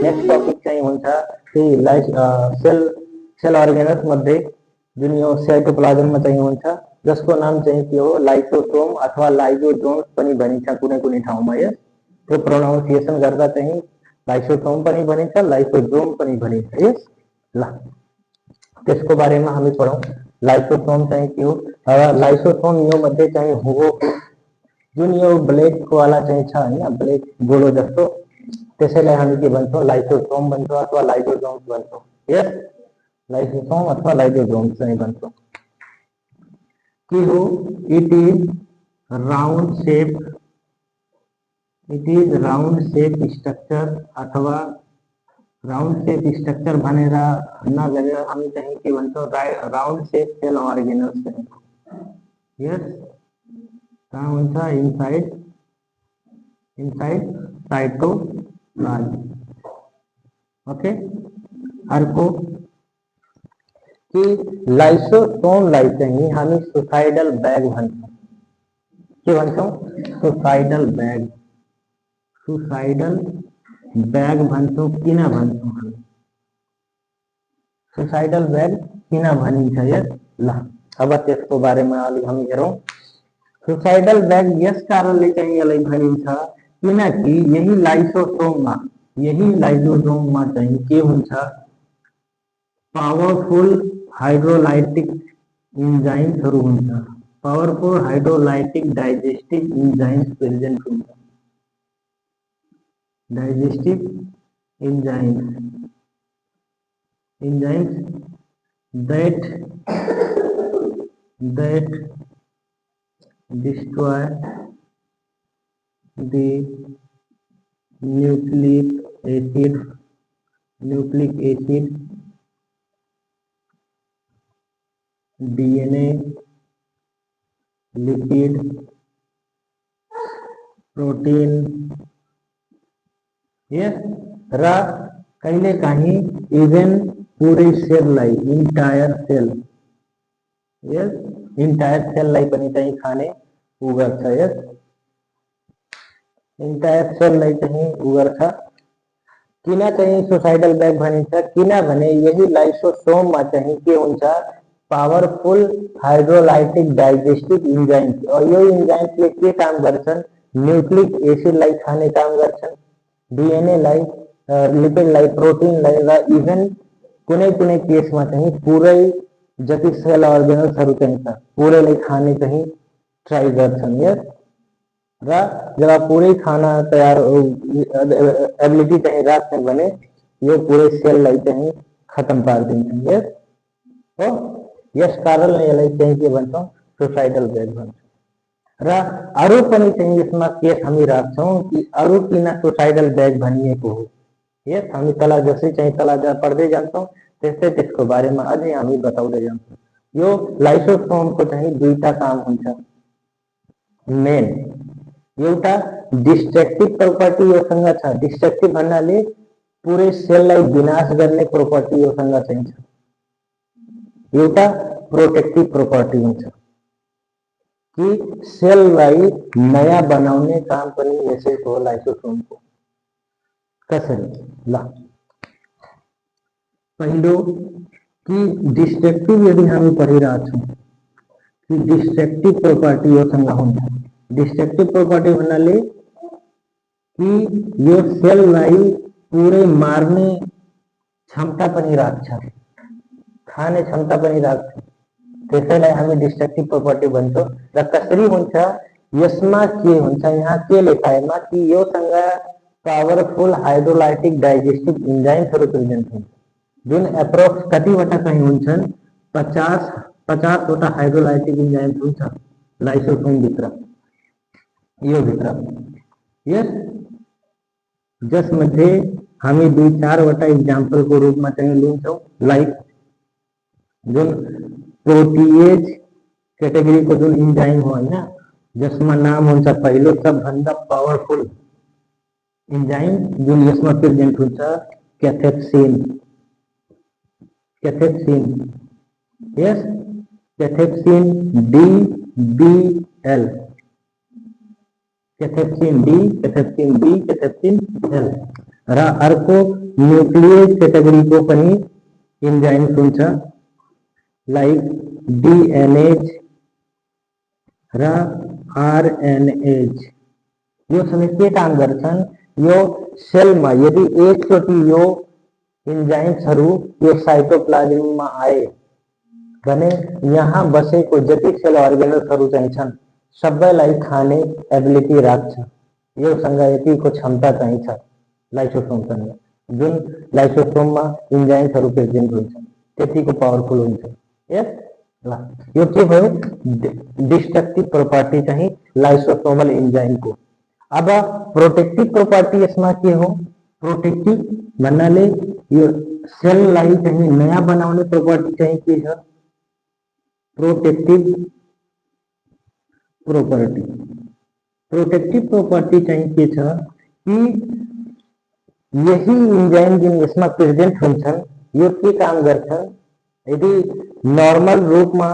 Next topic चाहिँ हुन्छ sale अर्गेनल्स मध्ये जुन यो साइटोप्लाज्ममा चाहिँ हुन्छ, जसको नाम चाहिँ के हो, लाइसोसोम अथवा लाइजोसोम पनि भनिन्छ कुनै कुनै ठाउँमा। यो प्रोनाउन्सिएसन गर्दा चाहिँ लाइसोसोम पनि भनिन्छ, लाइसोसोम पनि भनिन्छ। यस ल त्यसको बारेमा हामी पढौं। लाइसोसोम चाहिँ के हो? लाइसोसोम यो मध्ये चाहिँ हो जुन यो ब्लेड वाला चाहिँ छ हैन, ब्लेड गोलो जस्तो, त्यसैलाई हामी के भन्छौं, लाइसोसोम भन्छौं अथवा लाइसोसोम भन्छौं। यस लाइसोसोम अथवा लाइसोसोम चाहिँ भन्छौं। के हो? It is round shape structure अथवा राउंड शेप स्ट्रक्चर भनेर नगरेर हामी चाहिँ के भन्छौं, राउंड शेप सेल अर्गेनल्स भन्छौं। यस कहाँ हुन्छ? Inside cytoplasm. ओके, अर्को कि लाइसोसोमलाई चाहिँ हामी सुसाइडल बैग भन्छौं। के भन्छौं? Suicidal bag भन्छौं। किन भन्छौं हामी सुसाइडल बैग? किन भनिन्छ? यस ल अब त्यसको बारेमा अलि हामी हेरौं। सुसाइडल बैग यस कारणले चाहिँ यसलाई भनिन्छ किनकि यही लाइसोसोममा चाहिँ के हुन्छ, पावरफुल हाइड्रोलाइटिक इन्जाइम्सहरु हुन्छ, powerful hydrolytic digestive enzymes present हुन्छ। Digestive enzymes that destroy the nucleic acid, DNA, lipid, protein, यस र कहिले काहीँ इभन पूरै सेललाई, इन्टायर सेललाई पनि चाहिँ खाने उगर्छ। यस इन्टायर सेललाई चाहिँ उगर्छ। किन चाहिँ सुसाइडल बैग भनिन्छ? किनभने यही लाइसोसोममा चाहिँ के हुन्छ, पावरफुल हाइड्रोलाइटिक डाइजेस्टिभ इन्जाइम्स, यो इन्जाइम्सले के काम गर्छन्, न्यूक्लिक एसिडलाई खाने काम गर्छन्, डीएनए लाई, लिपिड लाई, प्रोटीन लाई र इभन कुनै कुनै केसमा चाहिँ पुरै जति सेल अर्गेनल्सहरु चाहिँ छ पुरैलाई खाने चाहिँ ट्राई गर्छन्। यस र जब पुरै खाना तयार एबिलिटी चाहिँ राख्छन् भने यो पुरै सेललाई चाहिँ खत्म पार्दिन्छन्। यस हो, यस कारणले यसलाई चाहिँ के भन्छौं, सुसाइडल बैग भन्छौं। र अरु पनि चाहिँ यसमा केस हामी राख्छौं कि अरु किन सुसाइडल बैग भनिएको हो। यस हामी तल जसै चाहिँ तल पढ्दै जान्छौं त्यस्तै त्यसको बारेमा अझै हामी बताउँदै जान्छौं। यो लाइसोसोमको चाहिँ दुईटा काम हुन्छ मेन। एउटा डिस्ट्रक्टिभ प्रोपर्टी योसँग छ, डिस्ट्रक्टिभ भन्नाले पुरै सेललाई विनाश गर्ने प्रोपर्टी योसँग चाहिँ छ। एउटा प्रोटेक्टिभ प्रोपर्टी हुन्छ कि सेललाई नयाँ बनाउने काम पनि यसैको हो, लाइसोसोमको। कसरी? ल पहिलो कि डिस्ट्रक्टिभ यदि हामी पढिरहेछौं कि डिस्ट्रक्टिभ प्रोपर्टी योसँग हुन्छ। डिस्ट्रक्टिभ प्रोपर्टी भन्नाले कि यो सेललाई पुरै मार्ने क्षमता पनि राख्छ, खाने क्षमता पनि राख्छ, त्यसैलाई हामी डिस्ट्रक्टिभ प्रोपर्टी भन्छौं। र कसरी हुन्छ? यसमा के हुन्छ, यहाँ के लेखाएमा कि योसँग पावरफुल हाइड्रोलाइटिक डाइजेस्टिभ इन्जाइम्सहरु प्रेजेन्ट हुन्छ, जुन एप्रोक्स कतिवटा चाहिँ हुन्छन्, 50 वटा हाइड्रोलाइटिक इन्जाइम्स हुन्छ लाइसोसोम भित्र, यो भित्र। यस जसमध्ये हामी 2-4 वटा एक्जाम्पलको रूपमा चाहिँ लिन्छौं, लाइक जुन प्रोटिएज कैटेगरीको जुन इन्जाइम हो हैन, जसमा नाम हुन्छ पहिलो सबभन्दा पावरफुल इन्जाइम जुन यसमा प्रेजेन्ट हुन्छ, क्याथेप्सिन। यस cathepsin DBL cathepsin D, cathepsin B, cathepsin L र अर्को न्यूक्लियस कैटेगरी को पनि इन्जाइम्स हुन्छ लाइक डीएनएज र आरएनएज। यो सबै के काम गर्छन्, यो सेलमा यदि एकचोटि यो इन्जाइम्सहरू यो साइटोप्लाज्ममा आए भने यहाँ बसेको जति सेल अर्गेनल्सहरू चाहिँ छन् सबैलाई खाने एबिलिटी राख्छ। योसँग यतिको क्षमता चाहिँ छ लाइसोसोमसँग, जुन लाइसोसोममा इन्जाइम्सहरू प्रेजेन्ट हुन्छ त्यतिको पावरफुल हुन्छ। यस ल यो के भयो, डिस्ट्रक्टिभ प्रोपर्टी चाहिँ लाइसोसोमल इन्जाइमको। अब प्रोटेक्टिभ प्रोपर्टी यसमा के हो, प्रोटेक्टिभ भन्नाले यो सेललाई चाहिँ नयाँ बनाउने प्रोपर्टी चाहिँ के छ, प्रोटेक्टिभ प्रोपर्टी। प्रोटेक्टिभ प्रोपर्टी चाहिँ के छ कि यही इन्जाइम जुन यसमा प्रेजेन्ट हुन्छन् यो के काम गर्छन्, यदि नर्मल रूपमा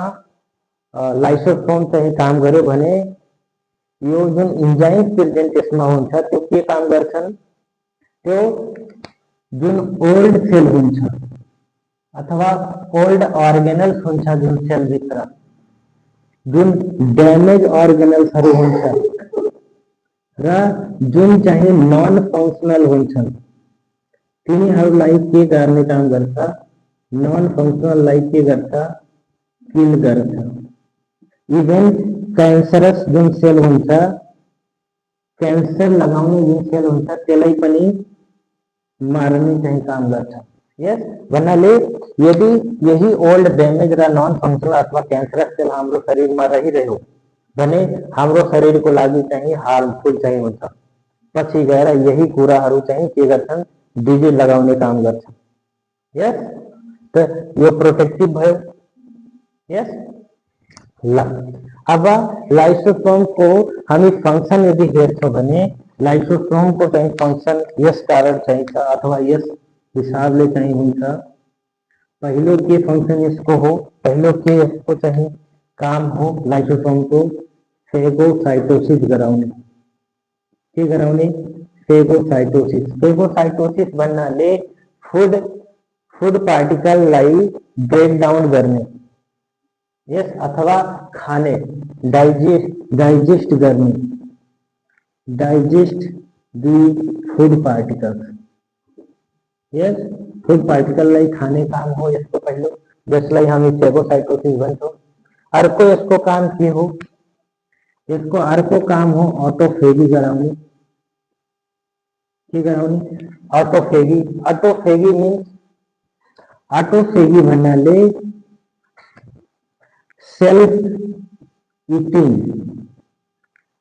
लाइसोसोम चाहिँ काम गर्यो भने यो जुन इन्जाइम प्रेजेन्ट यसमा हुन्छ त्यो के काम गर्छन्, त्यो जुन ओल्ड सेल हुन्छ अथवा ओल्ड अर्गेनल्स हुन्छ जुन सेलभित्र, जुन ड्यामेज अर्गेनल्सहरू हुन्छ र जुन चाहिँ नन फङ्सनल हुन्छन् तिनीहरूलाई के गर्ने काम गर्छ, नन फङ्सनललाई के गर्छ, किल गर्छ। इभन क्यान्सरस जुन सेल हुन्छ, क्यान्सर लगाउने जुन सेल हुन्छ त्यसलाई पनि मार्ने चाहिँ काम गर्छ। यस भन्नाले यदि यही ओल्ड ड्यामेज र नन फङ्सनल अथवा क्यान्सरस सेल हाम्रो शरीरमा रहिरह्यो भने हाम्रो शरीरको लागि चाहिँ हार्मफुल चाहिँ हुन्छ। पछि गएर यही कुराहरू चाहिँ के गर्छन्, डिजिज लगाउने काम गर्छन्। यस त यो प्रोटेक्टिभ भयो। यस ल अब लाइसोसोमको हामी फङ्सन यदि हेर्छौँ भने लाइसोसोमको चाहिँ फङ्सन यस कारण चाहिँ छ अथवा यस हिसाबले चाहिँ हुन्छ। पहिलो के फङ्सन यसको हो, पहिलो के यसको चाहिँ काम हो लाइसोसोमको, फेगोसाइटोसिस गराउने। के गराउने, फेगोसाइटोसिस। फेगोसाइटोसिस भन्नाले फूड पार्टिकललाई ब्रेक डाउन गर्ने, यस अथवा खाने, डाइजेस्ट गर्ने, डाइजेस्ट दी फूड पार्टिकल्स। यस फूड पार्टिकललाई खाने काम हो यसको पहिलो, जसलाई हामी फेगोसाइटोसिस भन्छौँ। अर्को यसको काम के हो, यसको अर्को काम हो अटोफेगी गराउने। के गराउने, अटोफेगी। अटोफेगी मीन्स, अटोफेगी भन्नाले सेल्फ इटिंग।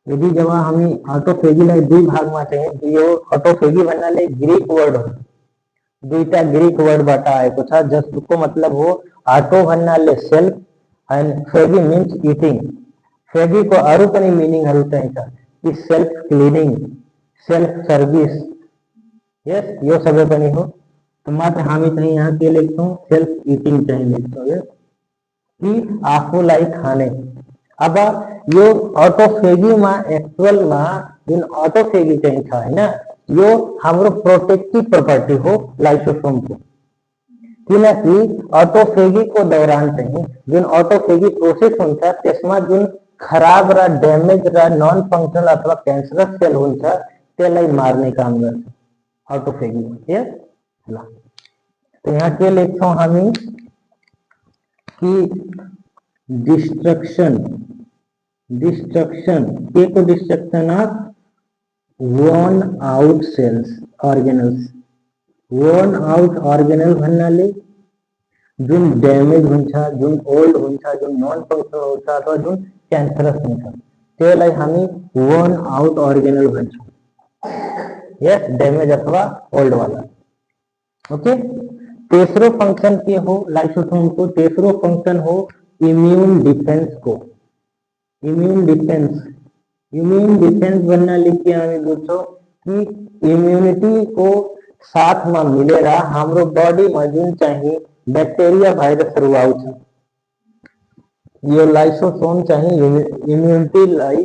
यदि जब हामी अटोफेगीलाई दुई भागमा चाहिँ, यो अटोफेगी भन्नाले ग्रीक वर्ड हो, दुईटा ग्रीक वर्डबाट आएको छ जसको मतलब हो अटो भन्नाले सेल्फ एन्ड फेगी मीन्स इटिंग। फेगी को अरू पनि मिनिङहरू चाहिँ छ कि सेल्फ क्लिनिङ, सेल्फ सर्भिस। यस यो सबै पनि हो। तो मात्र हामी चाहिँ यहाँ के लेख्छौँ, सेल्फ इटिंग चाहिँ लेख्छौँ। यस कि आफूलाई खाने। अब यो अटोफेगीमा एक्चुअलमा जुन अटोफेगी चाहिँ छ हैन, यो हाम्रो प्रोटेक्टिभ प्रोपर्टी हो लाइसोसोमको। किनकि अटोफेगीको दौरान चाहिँ जुन अटोफेगी प्रोसेस हुन्छ त्यसमा जुन खराब र ड्यामेज र नन फङ्सनल अथवा क्यान्सरस सेल हुन्छ त्यसलाई मार्ने काम गर्छ अटोफेगीमा। यस ल तो यहाँ के लेख्छौँ हामी कि डिस्ट्रक्शन के को destruction of worn out cells organelles. Worn out organelle भन्नाले जुन ड्यामेज हुन्छ, जुन ओल्ड हुन्छ, जुन नन फङ्सनल हुन्छ अथवा जुन क्यान्सरस हुन्छ त्यसलाई हामी वर्न आउट अर्गेनल भन्छौँ। यस ड्यामेज अथवा ओल्ड वाला। ओके। तेस्रो फंक्शन के हो लाइसोसोम को, तेस्रो फंक्शन हो इम्यून डिफेंस को। इम्यून डिफेंस भन्नाले के हामी बुझ्छौँ कि इम्युनिटी को साथ में मिलेर हाम्रो बॉडी में जुन चाहिँ बैक्टेरिया भाइरसहरू आउँछ यो लाइसोसोम चाहिँ इम्युनिटीलाई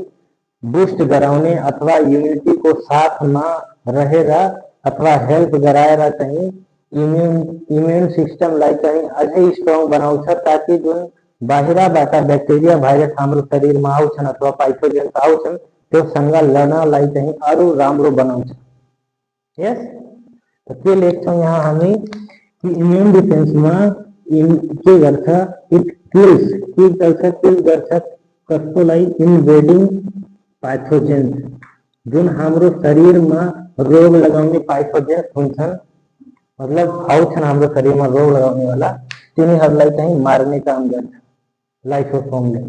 बूस्ट कराने अथवा इम्यूनिटी को साथ में रहेगा अथवा हेल्प कराएगा कहीं इम्यून सिस्टम लाई कहीं अजय स्ट्रॉन्ग बनाऊ छ ताकि जो बाहिरा बाटा बैक्टीरिया वायरस हाम्रो शरीर में आउ अथवा पाइथोजेन आउ तो संगा लड़ना लाई कहीं अरु राम्रो बनाऊ छ। यस तो के लेख्छौं यहाँ हामी कि इम्यून डिफेंस में के गर्छ इट किल्स किल गर्छ कसकोलाई इन्वेडिङ पाइथोजेन्स जुन हाम्रो शरीर में रोग लगाउने पाइथोजेन्स हुन्छन् मतलब आउँछन् हाम्रो शरीर में रोग लगाउने वाला तिनीहरूलाई चाहिँ मार्ने काम गर्छ लाइसोसोमले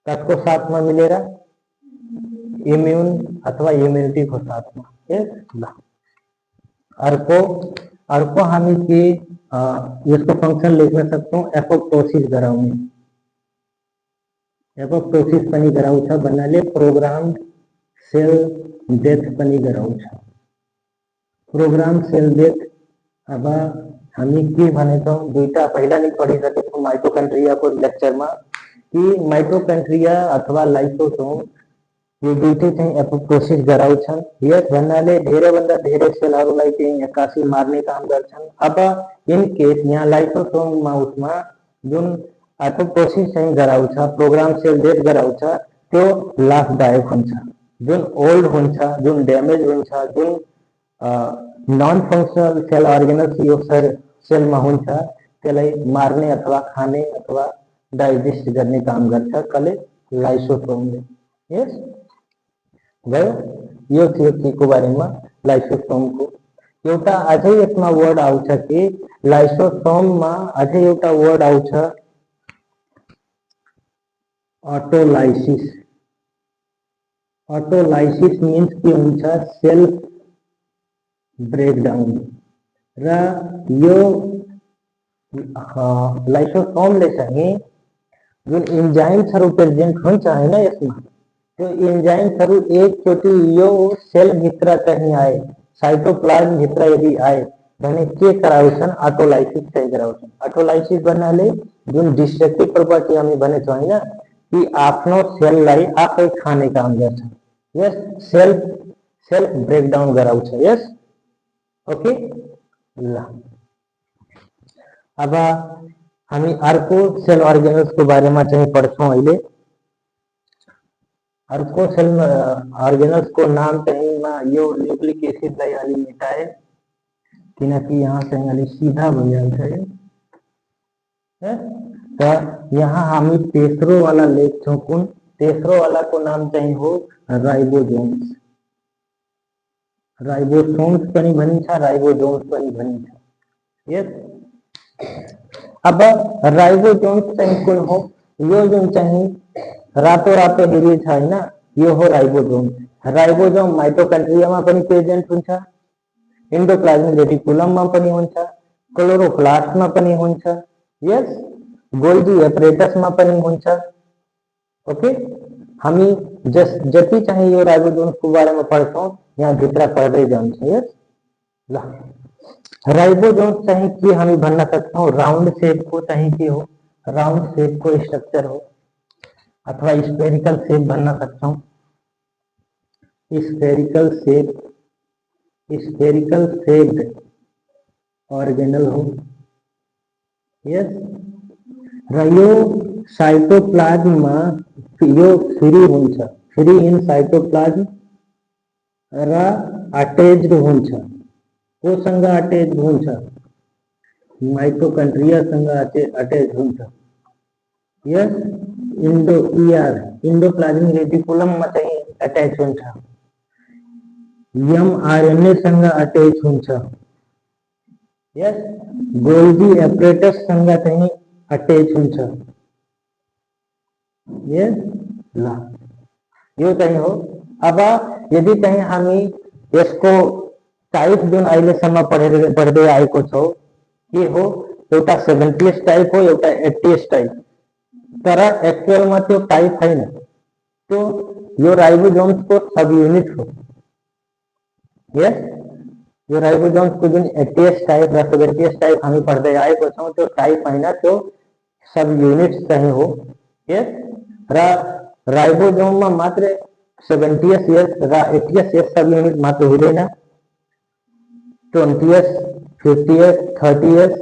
कसको साथ में मिलेर इम्यून अथवा इम्यूनिटी को साथ में। यस ल अर्को हामी के यसको फंक्शन लेख्न सक्छौं एपोप्टोसिस गराउने एपोप्टोसिस पनि गराउँछ भन्नाले प्रोग्राम सेल डेथ पनि गराउँछ। प्रोग्राम सेल डेथ अब हामी के भनेछौं दुईटा पहिला नै पढिसकेछौं माइटोकन्ड्रिया को लेक्चर में कि माइटोकन्ड्रिया अथवा लाइसोसोम ये दुईटै चाहिँ एपोप्टोसिस गराउँछन्। यस भन्नाले धेरै भन्दा धेरै सेलहरूलाई चाहिँ एक्कासी मार्ने काम गर्छन्। अब इन केस यहाँ लाइसोसोम माउसमा जुन एपोप्टोसिस चाहिँ गराउँछ प्रोग्राम सेल डेथ गराउँछ त्यो लाभदायक हुन्छ। जुन ओल्ड हुन्छ जुन ड्यामेज हुन्छ जुन नन फंक्शनल सेल अर्गेनल्स यो सेल में हुन्छ त्यसलाई मार्ने अथवा खाने अथवा डाइजेस्ट गर्ने काम गर्छ कसले लाइसोसोमले। यस गयो यो थियो के को बारेमा लाइसोसोम को एउटा अझै यसमा वर्ड आउँछ कि लाइसोसोम में अझै एउटा वर्ड आउँछ ऑटोलाइसिस। ऑटोलाइसिस मीन्स के हुन्छ सेल्फ ब्रेकडाउन र यो लाइसोसोमले चाहिँ जुन इन्जाइम्सहरु प्रेजेन्ट हुन्छ हैन यसमा त्यो इन्जाइम्सहरु एकचोटि यो सेल भित्र चाहिँ आए साइटोप्लाज्म भित्र यदि आए भने के गराउँछन् ऑटोलाइसिस चाहिँ गराउँछन्। ऑटोलाइसिस भन्नाले जुन डिस्ट्रक्टिभ प्रपर्टी हामी भनेछौं हैन कि आफ्नो सेललाई आफै खाने काम गर्छ। यस सेल्फ ब्रेकडाउन गराउँछ। यस ओके ल अब हामी अर्को सेल अर्गेनल्स को बारे में चाहिँ पढ्छौं। अहिले अर्को सेल अर्गेनल्स को नाम चाहिँ यो न्यूक्लिक एसिडलाई अलि मेटाए किनकि यहाँ चाहिँ अलि सीधा भइहाल्छ है। त यहाँ हामी तेस्रो वाला लेख्छौं। कुन तेस्रो वाला को नाम चाहिँ हो राइबोसोम्स। राइबोसोम्स पनि भनिन्छ राइबोसोम्स पनि भनिन्छ। यस अब राइबोसोम्स चाहिँ कुन हो यो जुन चाहिँ रातो रातो हेरिए छ हैन यो हो राइबोसोम। राइबोसोम माइटोकन्ड्रिया में पनि प्रेजेन्ट हुन्छ एन्डोप्लाज्मिक रेटिकुलम में पनि हुन्छ क्लोरोप्लास्ट में पनि हुन्छ। यस गोल्गी एपरेटस में पनि हुन्छ। ओके हामी जति चाहिँ यो राइबोसोम को बारे में पढ्छौं यहाँ भित्र पढ्दै जान्छौं। यस ल राइबोसोम चाहिँ के हामी भन्न सक्छौं राउंड शेप को चाहिँ के हो राउंड शेप को स्ट्रक्चर हो अथवा स्फेरिकल शेप भन्न सक्छौं। स्फेरिकल शेप्ड ऑर्गेनल हो। यस र यो साइटोप्लाज्म में यो फ्री हुन्छ फ्री इन साइटोप्लाज्म र अटैच्ड हुन्छ कोसँग अटैच्ड हुन्छ माइटोकन्ड्रिया सँग अटैच हुन्छ। यस इंडोप्लाज्मिक रेटिकुलम में चाहिँ अटैच हुन्छ एमआरएनए सँग अटैच हुन्छ। यस गोल्गी एपरेटस सँग चाहिँ अटैच हुन्छ। यस ल यो चाहिँ हो। अब यदि चाहिँ हामी यसको टाइप जुन अहिलेसम्म पढ्दै आएको छौं के हो एउटा 70s टाइप हो एउटा 80s टाइप तर एक्चुअल में त्यो टाइप हैन त्यो यो राइबोसोम्स को सब यूनिट हो। यस यो राइबोसोम्स को जुन 80s टाइप र 70s टाइप हामी पढ्दै आएको छौं त्यो टाइप हैन त्यो सब यूनिट चाहिँ हो। यस र राइबोसोम में मात्र 70th years तथा 80th years सब यूनिट मात्र हुए ना 20th 50th 30th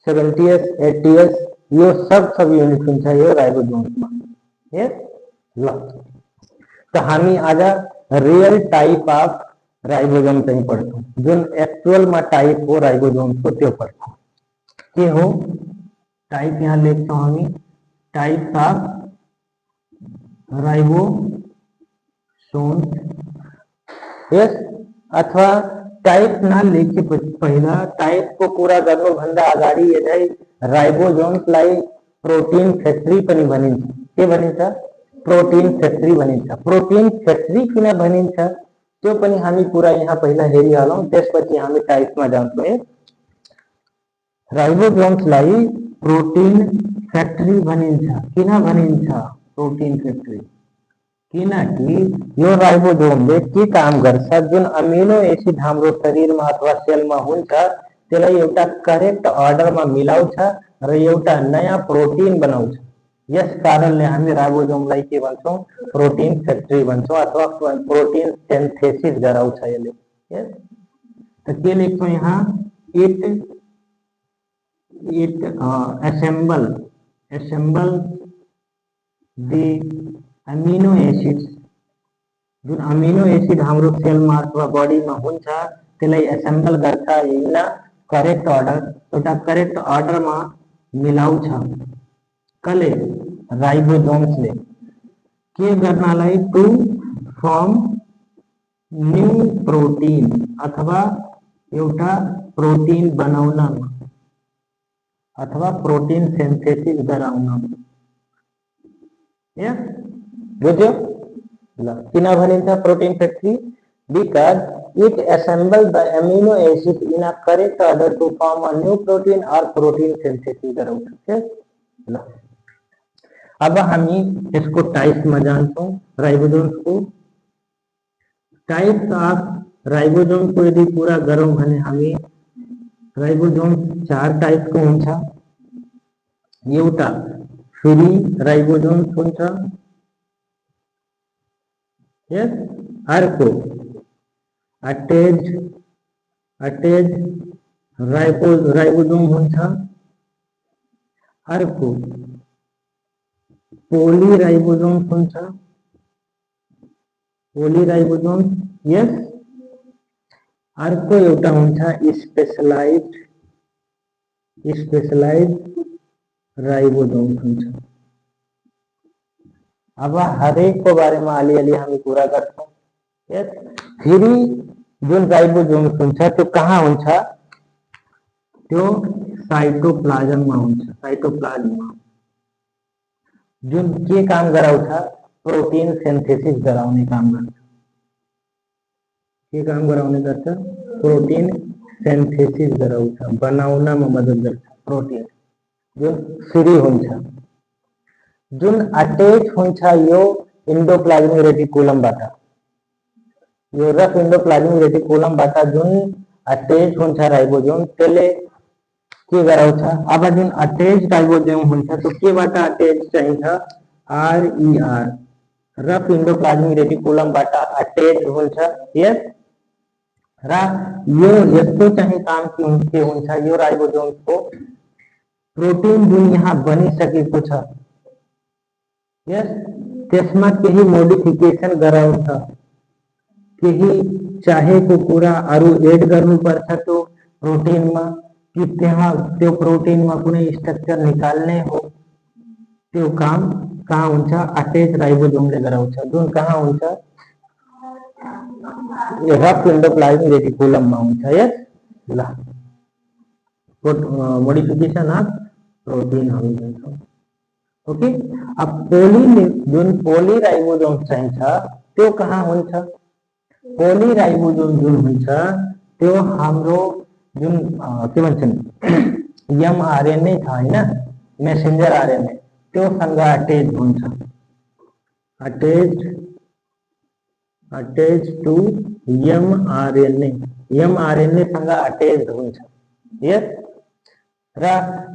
70th 80th यो सब यूनिट हुन्छ यो राइबोसोममा यस ल त हामी आज रियल टाइप अफ राइबोसोम चाहिँ पढ्छौं जुन एक्चुअल मा टाइप हो राइबोसोम को त्यो पढ्छौं के हो टाइप यहाँ लेख्छौं हामी टाइप्स अफ राइबोसोम यस अथवा टाइप नलेखेपछि पहिला टाइप को कुरा गर्नुभन्दा अगाडि यतै राइबोसोमलाई प्रोटीन फ्याक्ट्री पनि भनिन्छ के भनिन्छ प्रोटीन फ्याक्ट्री भनिन्छ प्रोटीन फ्याक्ट्री किन भनिन्छ त्यो पनि हामी कुरा यहाँ पहिला हेरिहालौं त्यसपछि हामी टाइपमा जान्छौं है राइबोसोमलाई प्रोटीन फ्याक्ट्री भनिन्छ किन भनिन्छ प्रोटीन फ्याक्ट्री किनकि यो राइबोसोमले के काम गर्छ जुन अमिनो एसिड हाम्रो शरीरमा अथवा सेलमा हुन्छ त्यसलाई एउटा करेक्ट अर्डरमा मिलाउँछ र एउटा नयाँ प्रोटीन बनाउँछ यस कारणले हामी राइबोसोमलाई के भन्छौं प्रोटीन फ्याक्ट्री भन्छौं अथवा प्रोटीन सिन्थेसिस गराउँछ यसले यस त के लेख्छौं यहाँ it assemble the amino acids जुन अमिनो एसिड हाम्रो सेलमा अथवा बडीमा हुन्छ त्यसलाई एसेम्बल गर्छ इन करेक्ट अर्डर एउटा करेक्ट अर्डरमा मिलाउँछ कले राइबोसोम्सले के गर्नलाई टु फर्म न्यू प्रोटीन अथवा एउटा प्रोटीन बनाउन अथवा प्रोटीन सिन्थेसिस गराउन यस बुझ्यो ल किन भनिन्छ protein factory because it assembles the amino acid in a correct order to form a new protein or protein synthesis गराउँछ यस ल अब हामी यसको टाइप्स मा जान्छौं राइबोसोम्स को टाइप्स अफ राइबोसोम को यदि पूरा गरौं भने हामी राइबोसोम चार टाइप को हुन्छ एउटा फ्री राइबोसोम हुन्छ यस अर्को अटैच राइबोसोम हुन्छ अर्को पोलीराइबोसोम हुन्छ पोलीराइबोसोम यस अर्को एउटा हुन्छ स्पेशलाइज्ड राइबोसोम हुन्छ अब हरेक को बारे में अलिअलि हामी कुरा गर्छौं यस फेरि जुन राइबोसोम हुन्छ त्यो कहाँ हुन्छ त्यो साइटोप्लाज्ममा हुन्छ साइटोप्लाज्ममा जुन के काम गराउँछ प्रोटीन सिन्थेसिस गराउने काम गर्छ के काम गराउने गर्छ प्रोटीन सिन्थेसिस गराउँछ बनाउनमा मद्दत गर्छ प्रोटीन जुन फ्री हुन्छ जुन अटैच हुन्छ यो एन्डोप्लाज्मिक रेटिकुलमबाट यो रफ एन्डोप्लाज्मिक रेटिकुलमबाट जुन अटैच हुन्छ राइबोसोम त्यसले के गराउँछ अब जुन अटैच राइबोसोम हुन्छ त्यो केबाट अटैच चाहिन्छ आरईआर रफ एन्डोप्लाज्मिक रेटिकुलमबाट अटैच हुन्छ यस र यो यस्तो चाहिँ काम के हुन्छ यो राइबोसोमको प्रोटीन जुन यहाँ बनिसकेको छ यस त्यसमा केही मोडिफिकेसन गराउँछ केही चाहेको कुरा अरु एड गर्नुपर्छ त्यो प्रोटीनमा कि त्यहाँ त्यो प्रोटीनमा कुनै स्ट्रक्चर निकाल्ने हो त्यो काम कहाँ हुन्छ अटैच राइबोसोमले गराउँछ जुन कहाँ हुन्छ रफ एन्डोप्लाज्मिक रेटिकुलममा हुन्छ यस ल मोडिफिकेसन अफ प्रोटीन हामी भन्छौं ओके अब जुन पोलीराइबोसोम चाहिन्छ त्यो कहाँ हुन्छ पोलीराइबोसोम जुन हुन्छ त्यो हाम्रो जुन के भन्छन् एमआरएनए छ हैन मेसेन्जर आरएनए त्यो सँग अटैच हुन्छ अटैच टु एमआरएनए एमआरएनए सँग अटैच हुन्छ यस र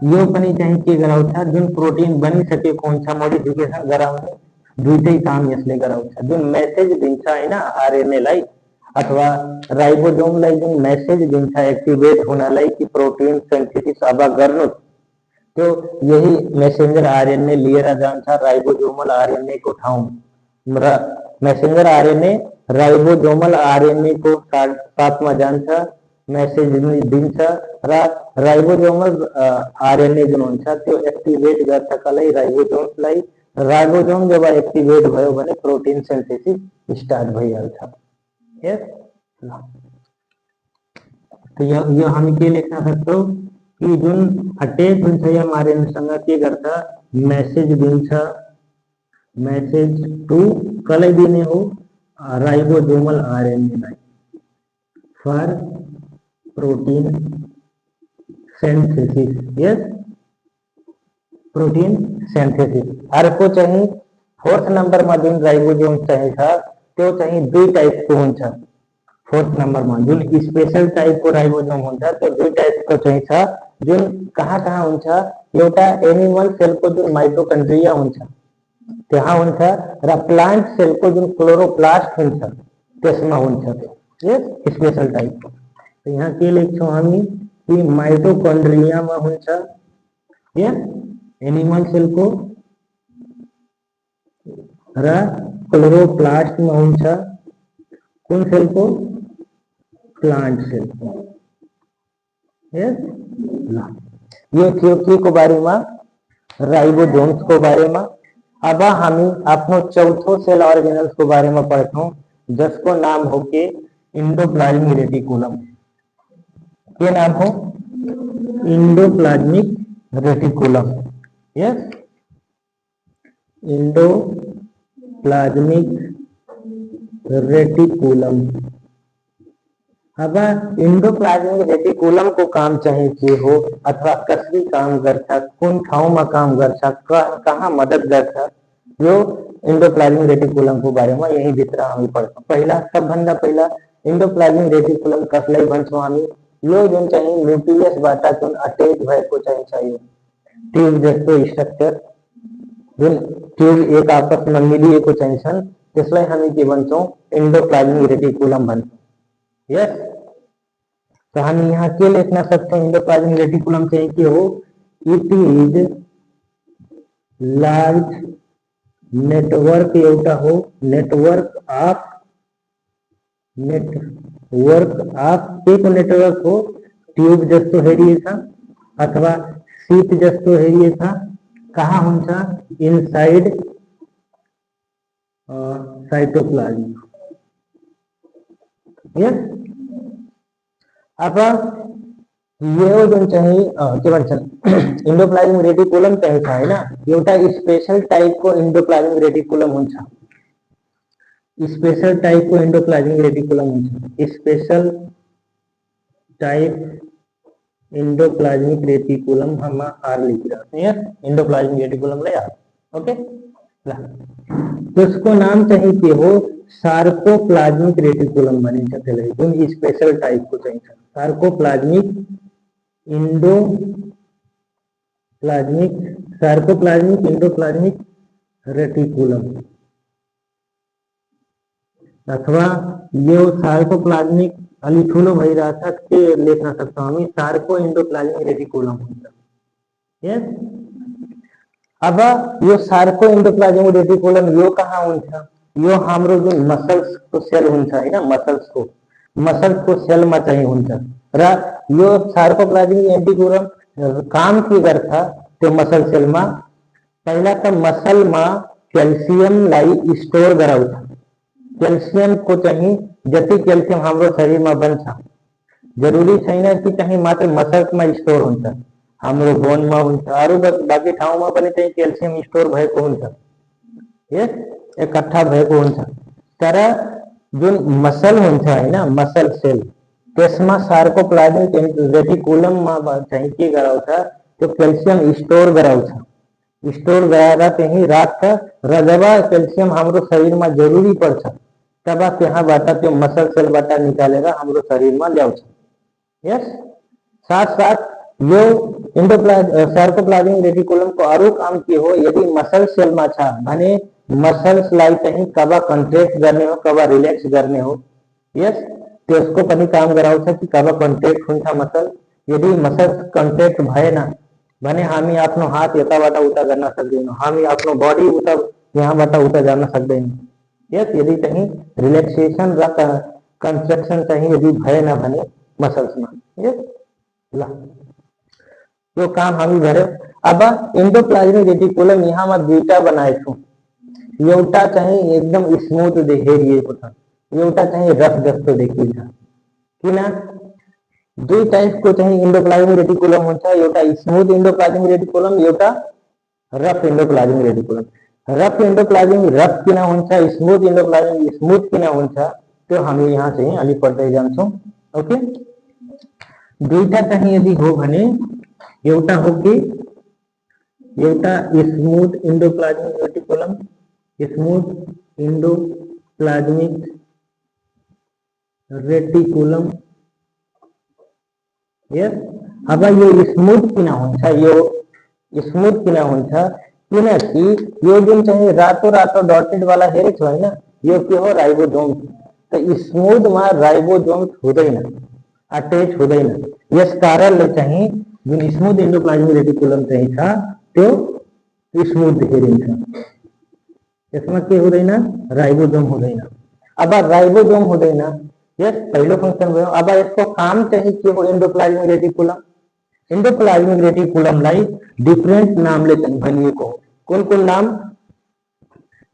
यो पनि चाहिँ के गराउँछ जुन प्रोटीन बनिसकेको हुन्छ मोडिफिकेसन गराउने दुईटै काम यसले गराउँछ। जुन मेसेज दिन्छ हैन आरएनए लाई अथवा राइबोसोम लाई जुन मेसेज दिन्छ एक्टिभेट हुनलाई कि प्रोटिन सिन्थेसिस अब गर्नु, त्यो यही मेसेन्जर आरएनए लिएर जान्छ राइबोसोमल आरएनए को ठाउँमा र मेसेन्जर आरएनए राइबोसोमल आरएनए को साथमा जान्छ, मेसेज दिन्छ र राइबोसोमल आरएनए जुन हुन्छ त्यो एक्टिभेट गर्छ कसलाई राइबोसोमलाई। राइबोसोम जब एक्टिभेट भयो भने प्रोटिन सिन्थेसिस स्टार्ट भइहाल्छ। यस, तो यो हामी के लेख्न सक्छौं कि जुन अट्याच हुन्छ एमआरएनएसँग के गर्छ मेसेज दिन्छ, मेसेज टु कसलाई दिने हो राइबोसोमल आरएनए लाई for protein synthesis. Yes, protein synthesis. अर्को चाहिँ फोर्थ नम्बरमा जुन राइबोसोम चाहिँ छ त्यो चाहिँ दुई टाइपको हुन्छ। फोर्थ नम्बरमा जुन स्पेशल टाइपको राइबोसोम हुन्छ त्यो दुई टाइपको चाहिँ छ। जुन कहाँ कहाँ हुन्छ, एउटा एनिमल सेलको जुन माइटोकन्ड्रिया हुन्छ त्यहाँ हुन्छ र प्लान्ट सेलको जुन क्लोरोप्लास्ट हुन्छ त्यसमा हुन्छ त्यो। यस, स्पेशल टाइपको। तो यहाँ के लेख्छौं हामी कि माइटोकन्ड्रियामा हुन्छ यस एनिमल सेलको र क्लोरोप्लास्टमा हुन्छ कुन सेलको प्लांट सेलको। यस, यो थियो के को बारेमा राइबोसोम्स को बारेमा। अब हामी आफ्नो चौथो सेल अर्गेनल्स को बारेमा पढ्छौं जसको नाम हो के एन्डोप्लाज्मिक रेटिकुलम। के नाम हो एन्डोप्लाज्मिक रेटिकुलम। यस, एन्डोप्लाज्मिक रेटिकुलम। अब एन्डोप्लाज्मिक रेटिकुलम को काम चाहिँ के हो अथवा कसरी काम गर्छ, कुन ठाउँमा काम गर्छ, कहाँ मद्दत गर्छ, यो एन्डोप्लाज्मिक रेटिकुलम को बारेमा यही भित्र हामी पढ्छौं। पहिला सबभन्दा पहिला एन्डोप्लाज्मिक रेटिकुलम कसलाई भन्छौं हामी, यो जुन चाहिँ न्यूक्लियसबाट जुन अट्याच भएको चाहिँ छ यो ट्युब जस्तो स्ट्रक्चर, जुन ट्युब एक आपसमा मिलिएको चाहिँ छन् त्यसलाई हामी के भन्छौं एन्डोप्लाज्मिक रेटिकुलम भन्छौं। यस, तो हम यहाँ के लेख्न सक्छौं एन्डोप्लाज्मिक रेटिकुलम चाहिँ के हो, इट इज लार्ज नेटवर्क, एउटा हो नेटवर्क अफ के को नेटवर्क हो ट्युब जस्तो हेरिएछ अथवा शीट जस्तो हेरिएछ। कहाँ हुन्छ इनसाइड साइटोप्लाज्म। यस, अब यो जुन चाहिँ के भन्छन् एन्डोप्लाज्मिक रेटिकुलम चाहिँ छ हैन, एउटा स्पेशल टाइपको एन्डोप्लाज्मिक रेटिकुलम हुन्छ। स्पेशल टाइपको एन्डोप्लाज्मिक रेटिकुलम हुन्छ। स्पेशल टाइप एन्डोप्लाज्मिक रेटिकुलम हम आर लेखिरहेको यहाँ एन्डोप्लाज्मिक रेटिकुलमलाई आर। ओके, ल त्यसको नाम चाहिँ के हो सार्कोप्लाज्मिक रेटिकुलम भनिन्छ त्यसलाई। जुन स्पेशल टाइपको चाहिँ छ सार्कोप्लाज्मिक एन्डोप्लाज्मिक रेटिकुलम अथवा यो सार्कोप्लाज्मिक अलि ठुलो भइरहेछ के लेख्न सक्छौं हामी सार्को एन्डोप्लाज्मिक रेटिकुलम हुन्छ। यस, अब यो सार्को एन्डोप्लाज्मिक रेटिकुलम यो कहाँ हुन्छ, यो हाम्रो जुन मसल्स को सेल हुन्छ हैन, मसल्स को सेलमा चाहिँ हुन्छ र यो सार्कोप्लाज्मिक रेटिकुलम काम के गर्छ त्यो मसल सेलमा, पहिला त मसलमा क्याल्सियमलाई स्टोर गराउँछ। क्याल्सियम को चाहिँ जति क्याल्सियम हाम्रो शरीरमा बन्छ जरुरी छैन कि चाहिँ मात्र मसल्समा स्टोर हुन्छ, हाम्रो बोनमा हुन्छ, अरु बाँकी ठाउँमा पनि चाहिँ क्याल्सियम स्टोर भएको हुन्छ। यस, एकट्ठा भएको हुन्छ। तर जुन मसल हुन्छ हैन मसल सेल त्यसमा सार्कोप्लाज्मिक रेटिकुलममा चाहिँ के गराउँछ त्यो क्याल्सियम स्टोर गराउँछ। स्टोर गराएर त्यही राख्छ र जब क्याल्सियम हाम्रो शरीरमा जरुरी पर्छ तब त्यहाँबाट त्यो मसल सेलबाट निकालेर हाम्रो शरीरमा ल्याउँछ। यस, साथ साथ यो सार्कोप्लाज्मिक रेटिकुलम को अरु काम के हो, यदि मसल सेलमा छ भने मसल्सलाई चाहिँ कब कॉन्ट्रैक्ट गर्ने हो कब रिलैक्स गर्ने हो यस त्यसको पनि काम गराउँछ कि कब कॉन्ट्रैक्ट हुन्छ मसल यदि मसल्स कॉन्ट्रैक्ट भएन भने हामी आफ्नो हात यताबाट उता गर्न सक्दैनौँ हामी आफ्नो बॉडी उता यहाँबाट उता जान सक्दैनौँ यस यदि चाहिँ रिलैक्सेशन र कन्ट्रैक्सन चाहिँ यदि भएन भने मसल्समा यस ल यो काम हामी गर्यो अब एन्डोप्लाज्मिक रेटिकुलम यहाँमा दुईटा बनाएको छु एउटा चाहिँ एकदम स्मूथ हेरिएको छ एउटा चाहिँ रफ जस्तो देखिन्छ किन दुई टाइपको चाहिँ एन्डोप्लाज्मिक रेटिकुलम हुन्छ एउटा स्मूथ एन्डोप्लाज्मिक रेटिकुलम एउटा rough endoplasmic reticulum rough endoplasmic rough किन हुन्छ स्मूथ एन्डोप्लाज्मिक स्मूथ किन हुन्छ त्यो हामी यहाँ चाहिँ अलि पढ्दै जान्छौँ ओके दुईटा चाहिँ यदि हो भने एउटा हो कि एउटा smooth endoplasmic reticulum smooth endoplasmic reticulum यस अब यो स्मूथ किन हुन्छ यो स्मूथ किन हुन्छ किनकि यो जुन चाहिँ रातो रातो डटेड वाला हेरेको छ हैन यो के हो राइबोसोम त स्मूथमा राइबोसोम हुँदैन अट्याच हुँदैन यस कारणले चाहिँ जुन स्मूथ एन्डोप्लाज्मिक रेटिकुलम चाहिँ छ त्यो स्मूथ देखिन्छ यसमा के हुँदैन राइबोसोम हुँदैन अब राइबोसोम हुँदैन यस पहिलो फंक्शन भयो अब यसको काम चाहिँ के हो एन्डोप्लाज्मिक रेटिकुलमलाई डिफरेंट नामले चाहिँ भनिएको हो कुन कुन नाम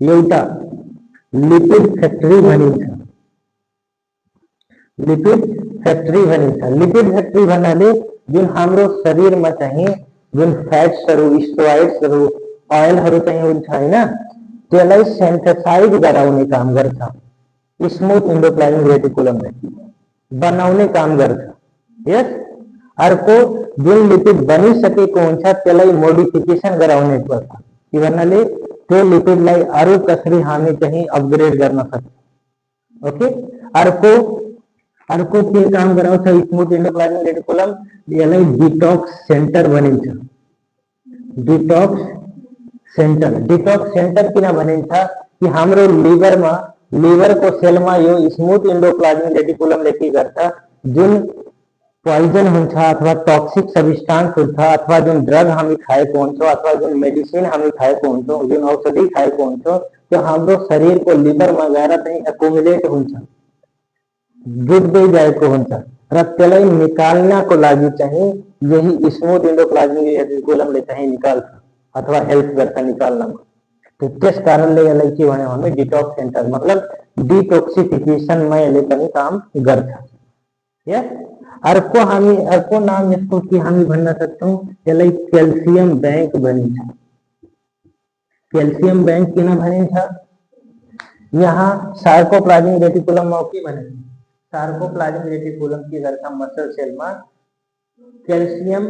एउटा लिपिड फ्याक्ट्री भनिन्छ लिपिड फ्याक्ट्री भन्नाले जुन हाम्रो शरीरमा चाहिँ जुन फ्याट्सहरु स्टेरोइड्सहरु ऑयलहरु चाहिँ हुन्छ हैन त्यसलाई सिन्थेसाइज गराउने काम गर्छ स्मूथ एन्डोप्लाज्मिक रेटिकुलमले बनाउने काम गर्छ यस अर्को जुन लिपिड बनिसकेको हुन्छ त्यसलाई मोडिफिकेसन गराउने पर्छ के भन्नाले त्यो लिपिडलाई अरु कसरी हामी चाहिँ अपग्रेड गर्न सक्छ ओके अर्को के काम गराउँछ स्मूथ एन्डोप्लाज्मिक रेटिकुलम यसलाई डिटॉक्स सेन्टर भनिन्छ डिटॉक्स सेन्टर किन भनिन्छ कि हाम्रो लिभरको सेलमा यो स्मूथ एन्डोप्लाज्मिक रेटिकुलमले के गर्छ जुन पोइजन हुन्छ अथवा टॉक्सिक सब्स्टान्स हुन्छ अथवा जुन ड्रग हामी खाएको हुन्छौँ अथवा जुन मेडिसिन हामी खाएको हुन्छौँ जुन औषधि खाएको हुन्छौँ त्यो हाम्रो शरीरको लिभरमा गएर चाहिँ एकुमुलेट हुन्छ जुट्दै गएको हुन्छ र त्यसलाई निकाल्नको लागि चाहिँ यही स्मूथ एन्डोप्लाज्मिक रेटिकुलमले चाहिँ निकाल्छ अथवा हेल्प गर्छ निकाल्नमा तो त्यस कारणले यसलाई के भन्यो भने डिटॉक्स सेन्टर मतलब डिटॉक्सिफिकेसनमा यसले पनि काम गर्छ यस अर्को नाम यसको के हामी भन्न सक्छौं यसलाई क्याल्सियम बैंक भनिन्छ क्याल्सियम बैंक किन भनिन्छ यहाँ सार्कोप्लाज्मिक रेटिकुलममा के भनिन्छ सार्कोप्लाज्मिक रेटिकुलम के गर्छ मसल सेलमा क्याल्सियम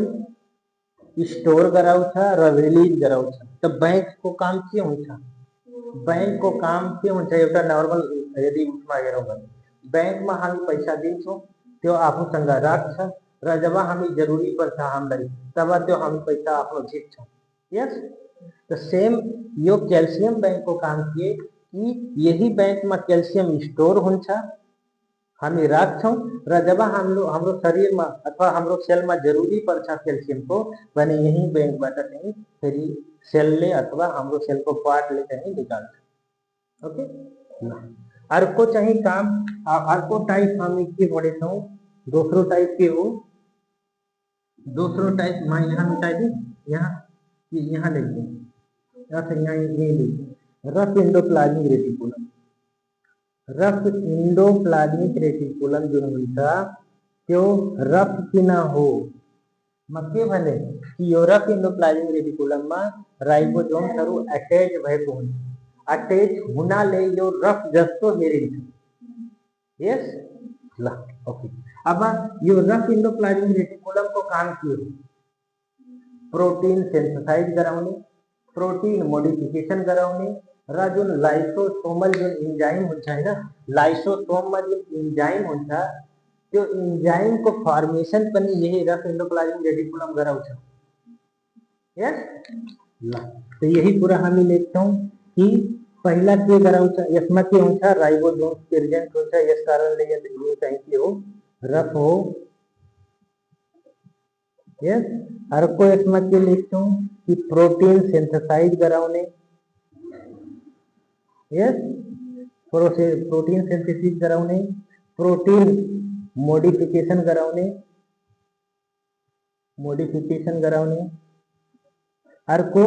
स्टोर गराउँछ र रिलीज गराउँछ त बैंकको काम के हुन्छ बैंकको काम के हुन्छ एउटा नर्मल यदि उसमा हेरौँ भने बैंकमा हामी पैसा दिन्छौँ त्यो आफूसँग राख्छ र जब हामी जरुरी पर्छ हामीलाई तब त्यो हामी पैसा आफ्नो झिक्छौँ यस त सेम यो क्याल्सियम बैंकको काम के कि यही बैंकमा क्याल्सियम स्टोर हुन्छ हामी राख्छौं र जब हाम्रो शरीरमा अथवा हाम्रो सेलमा जरुरी पर्छ क्याल्सियमको भने यही बैंकबाट चाहिँ फेरि सेलले अथवा हाम्रो सेलको पार्टले चाहिँ निकाल्छ ओके अर्को चाहिँ काम अर्को टाइप हामी के पढेछौं दोस्रो टाइप के हो दोस्रो टाइप मैं यहाँ मिटा दूं यहाँ लिख दूं अच्छा यहाँ ये लिख rough endoplasmic reticulum rough endoplasmic reticulum जुन हुन्छ त्यो रफ किन हो म के भने कि यो रफ एन्डोप्लाज्मिक रेटिकुलममा राइबोसोमहरु अट्याच भएको हुन्छ अट्याच हुनाले यो रफ जस्तो हेरिन्छ यस ल ओके अब यो रफ एन्डोप्लाज्मिक रेटिकुलमको काम के हो प्रोटीन सिन्थेसाइज गराउने प्रोटीन मोडिफिकेसन गराउने र जुन लाइसोसोमल जुन इन्जाइम हुन्छ हैन लाइसोसोममा जुन इन्जाइम हुन्छ त्यो इन्जाइमको फर्मेसन पनि यही रफ एन्डोप्लाज्मिक रेटिकुलम गराउँछ यस ल तो यही कुरा हामी लेख्छौं कि पहिला के गराउँछ, यसमा के हुन्छ राइबोसोम्स प्रेजेन्ट हुन्छ, यस कारणले यो चाहिँ के हो रफ हो। यस अर्को यसमा के लेख्छौँ कि प्रोटिन सिन्थेसाइज गराउने, यस प्रोटीन सिन्थेसिस गराउने, प्रोटीन मोडिफिकेसन गराउने, अर्को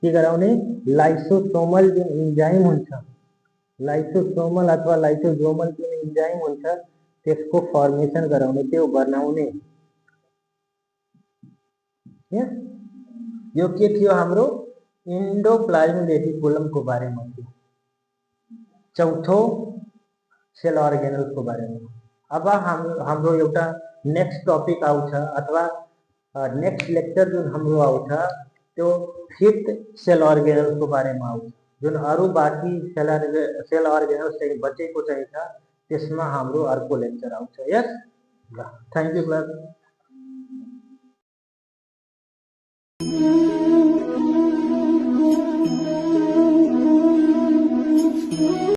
के गराउने लाइसोसोमल जुन इन्जाइम हुन्छ, लाइसोसोमल अथवा लाइसोसोमल जुन इन्जाइम हुन्छ त्यसको फर्मेसन गराउने, त्यो बनाउने। यस यो के थियो हाम्रो एन्डोप्लाज्मिक रेटिकुलमको बारेमा थियो, चौथो सेल अर्गेनल्सको बारेमा। अब हाम्रो एउटा नेक्स्ट टपिक आउँछ अथवा नेक्स्ट लेक्चर जुन हाम्रो आउँछ त्यो फिफ्थ सेल अर्गेनल्सको बारेमा आउँछ, जुन अरू बाँकी सेल अर्गेनल्स चाहिँ बचेको चाहिँ छ त्यसमा हाम्रो अर्को लेक्चर आउँछ। यस ल थ्याङ्क यू क्लास।